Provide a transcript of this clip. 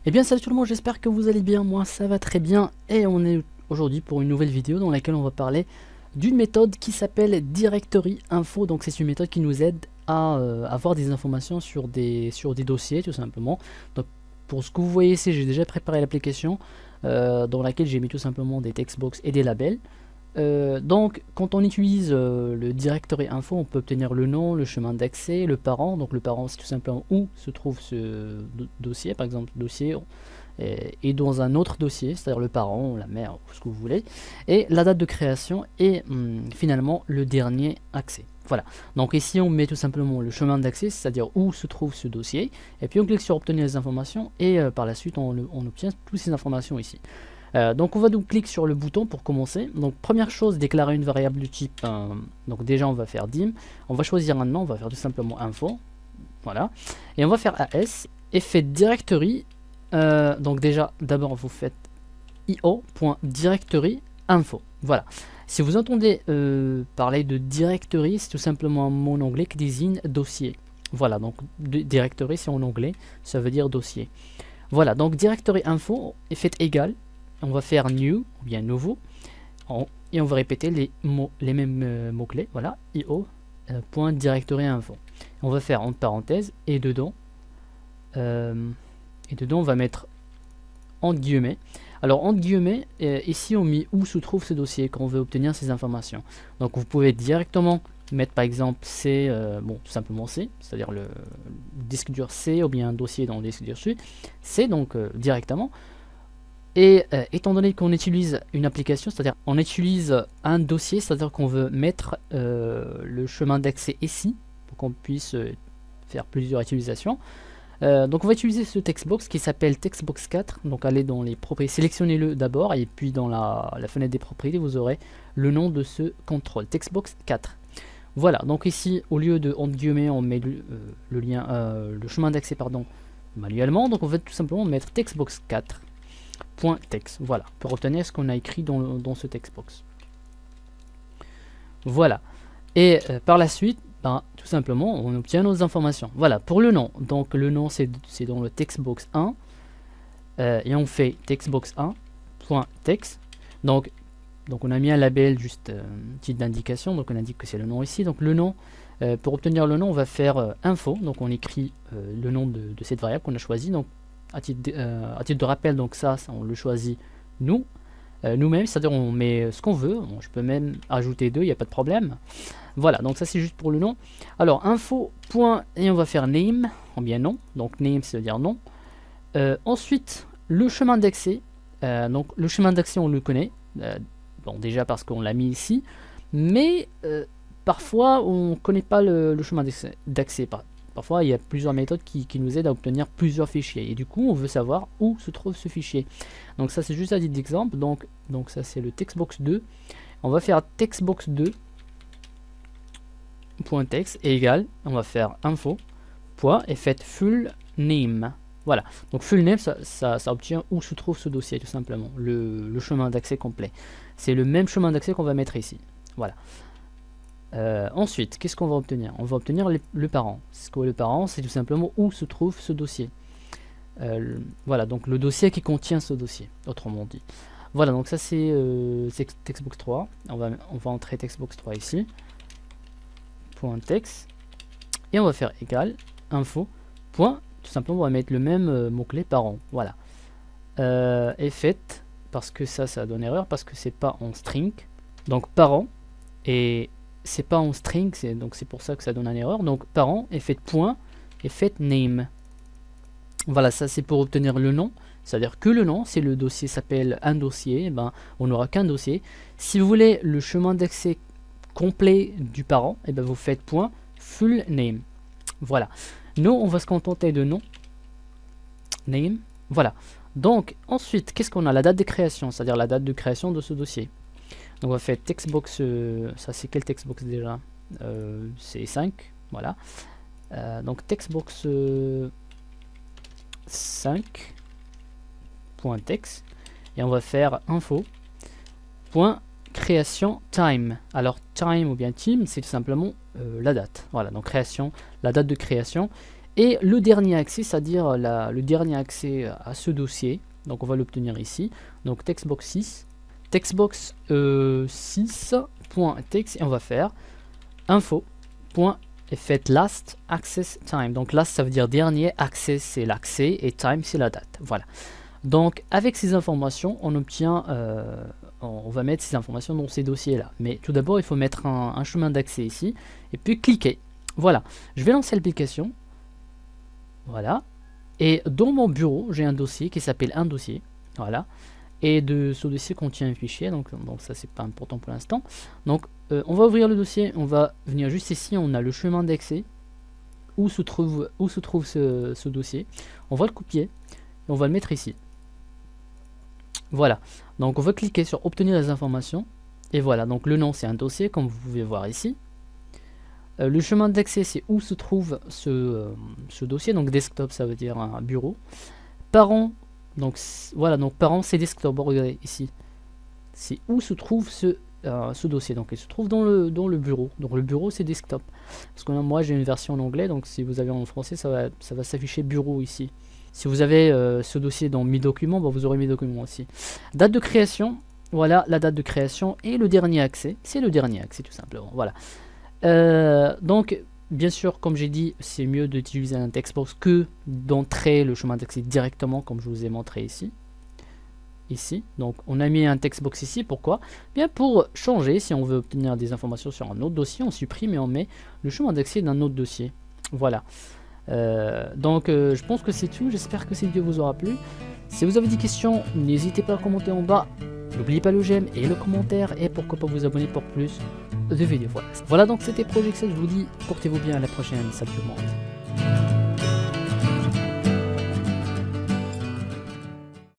Eh bien salut tout le monde, j'espère que vous allez bien, moi ça va très bien et on est aujourd'hui pour une nouvelle vidéo dans laquelle on va parler d'une méthode qui s'appelle Directory Info. Donc c'est une méthode qui nous aide à avoir des informations sur des dossiers tout simplement. Donc pour ce que vous voyez ici, j'ai déjà préparé l'application dans laquelle j'ai mis tout simplement des textbox et des labels. Donc quand on utilise le directory info, on peut obtenir le nom, le chemin d'accès, le parent. Donc le parent, c'est tout simplement où se trouve ce dossier, par exemple dossier et dans un autre dossier, c'est-à-dire le parent, la mère, ce que vous voulez, et la date de création et finalement le dernier accès. Voilà, donc ici on met tout simplement le chemin d'accès, c'est-à-dire où se trouve ce dossier, et puis on clique sur obtenir les informations et par la suite on obtient toutes ces informations ici. Donc on va donc cliquer sur le bouton pour commencer. Donc première chose, déclarer une variable du type donc déjà on va faire dim, on va choisir un nom, on va faire tout simplement info, voilà, et on va faire as effet directory. Donc déjà d'abord vous faites io.directory info, voilà. Si vous entendez parler de directory, c'est tout simplement un mot en anglais qui désigne dossier. Voilà, donc directory c'est en anglais, ça veut dire dossier. Voilà, donc directory info est fait égal. On va faire new, ou bien nouveau, et on va répéter les mêmes mots-clés, voilà, io.directory info. On va faire entre parenthèses, et dedans on va mettre entre guillemets. Alors entre guillemets, ici on met où se trouve ce dossier quand on veut obtenir ces informations. Donc vous pouvez directement mettre par exemple C, bon tout simplement C, c'est-à-dire le disque dur C, ou bien un dossier dans le disque dur C, donc directement. Et étant donné qu'on utilise une application, c'est-à-dire on utilise un dossier, c'est-à-dire qu'on veut mettre le chemin d'accès ici, pour qu'on puisse faire plusieurs utilisations. Donc on va utiliser ce textbox qui s'appelle textbox 4. Donc allez dans les propriétés, sélectionnez-le d'abord, et puis dans la fenêtre des propriétés, vous aurez le nom de ce contrôle, textbox 4. Voilà, donc ici, au lieu de entre guillemets, on met le chemin d'accès pardon, manuellement. Donc on va tout simplement mettre textbox 4. .text, voilà, pour obtenir ce qu'on a écrit dans ce textbox. Voilà, et par la suite, ben, tout simplement, on obtient nos informations. Voilà, pour le nom, donc le nom c'est dans le textbox 1, et on fait textbox 1.text, donc on a mis un label, juste un titre d'indication, donc on indique que c'est le nom ici. Donc le nom, pour obtenir le nom, on va faire info, donc on écrit le nom de cette variable qu'on a choisi. Donc à titre de rappel, donc ça on le choisit nous-mêmes, c'est-à-dire on met ce qu'on veut. Bon, je peux même ajouter 2, il n'y a pas de problème. Voilà, donc ça c'est juste pour le nom. Alors info point, et on va faire name, ou bien nom, donc name ça veut dire nom. Ensuite le chemin d'accès, donc le chemin d'accès on le connaît, bon déjà parce qu'on l'a mis ici, mais parfois on ne connaît pas le chemin d'accès. Parfois, il y a plusieurs méthodes qui nous aident à obtenir plusieurs fichiers. Et du coup, on veut savoir où se trouve ce fichier. Donc ça, c'est juste à titre d'exemple. Donc ça, c'est le textbox 2. On va faire textbox2.text égal. On va faire info. Point, et fait full name. Voilà. Donc full name, ça obtient où se trouve ce dossier, tout simplement. Le chemin d'accès complet. C'est le même chemin d'accès qu'on va mettre ici. Voilà. Ensuite, qu'est-ce qu'on va obtenir? On va obtenir le parent. Ce que le parent, c'est tout simplement où se trouve ce dossier. Voilà, donc le dossier qui contient ce dossier, autrement dit. Voilà, donc ça c'est textbox 3. On va entrer textbox 3 ici. .text. Et on va faire égal info. Point, tout simplement, on va mettre le même mot-clé parent. Voilà. Et fait, parce que ça donne erreur, parce que c'est pas en string. Donc parent, et c'est pas en string, donc c'est pour ça que ça donne une erreur. Donc parent est fait point et fait name. Voilà, ça c'est pour obtenir le nom, c'est-à-dire que le nom, si le dossier s'appelle un dossier, eh ben, on n'aura qu'un dossier. Si vous voulez le chemin d'accès complet du parent, eh ben, vous faites point full name. Voilà, nous on va se contenter de nom, name, voilà. Donc ensuite, qu'est-ce qu'on a? La date de création, c'est-à-dire la date de création de ce dossier. Donc on va faire textbox, ça c'est quel textbox déjà? C'est 5, voilà. Donc textbox 5.text, et on va faire info point création time. Alors time ou bien time, c'est tout simplement la date. Voilà, donc création, la date de création, Et le dernier accès, c'est-à-dire le dernier accès à ce dossier, donc on va l'obtenir ici. Donc textbox 6, textbox 6.text, et on va faire info. Et faites last access time. Donc last ça veut dire dernier, access c'est l'accès et time c'est la date. Voilà. Donc avec ces informations on obtient, on va mettre ces informations dans ces dossiers là. Mais tout d'abord il faut mettre un chemin d'accès ici et puis cliquer. Voilà. Je vais lancer l'application. Voilà. Et dans mon bureau j'ai un dossier qui s'appelle un dossier. Voilà. Et de ce dossier contient un fichier, donc ça c'est pas important pour l'instant. Donc on va ouvrir le dossier, on va venir juste ici, on a le chemin d'accès où se trouve ce dossier. On va le copier et on va le mettre ici. Voilà, donc on va cliquer sur obtenir les informations et voilà, donc le nom c'est un dossier comme vous pouvez voir ici. Le chemin d'accès c'est où se trouve ce dossier, donc desktop ça veut dire un bureau. Parents. Donc voilà, donc parents c'est desktop, regardez ici. C'est où se trouve ce dossier. Donc il se trouve dans le bureau. Donc le bureau c'est desktop. Parce que moi j'ai une version en anglais, donc si vous avez en français ça va s'afficher bureau ici. Si vous avez ce dossier dans mes documents, vous aurez mes documents aussi. Date de création, voilà la date de création. Et le dernier accès, c'est le dernier accès tout simplement. Voilà. Donc bien sûr, comme j'ai dit, c'est mieux d'utiliser un textbox que d'entrer le chemin d'accès directement, comme je vous ai montré ici. Donc on a mis un textbox ici, pourquoi? Bien pour changer, si on veut obtenir des informations sur un autre dossier, on supprime et on met le chemin d'accès d'un autre dossier. Voilà. Donc je pense que c'est tout, j'espère que cette vidéo vous aura plu. Si vous avez des questions, n'hésitez pas à commenter en bas. N'oubliez pas le j'aime et le commentaire et pourquoi pas vous abonner pour plus de vidéos. Voilà donc c'était Project 7, je vous dis portez-vous bien, à la prochaine, salut tout le monde.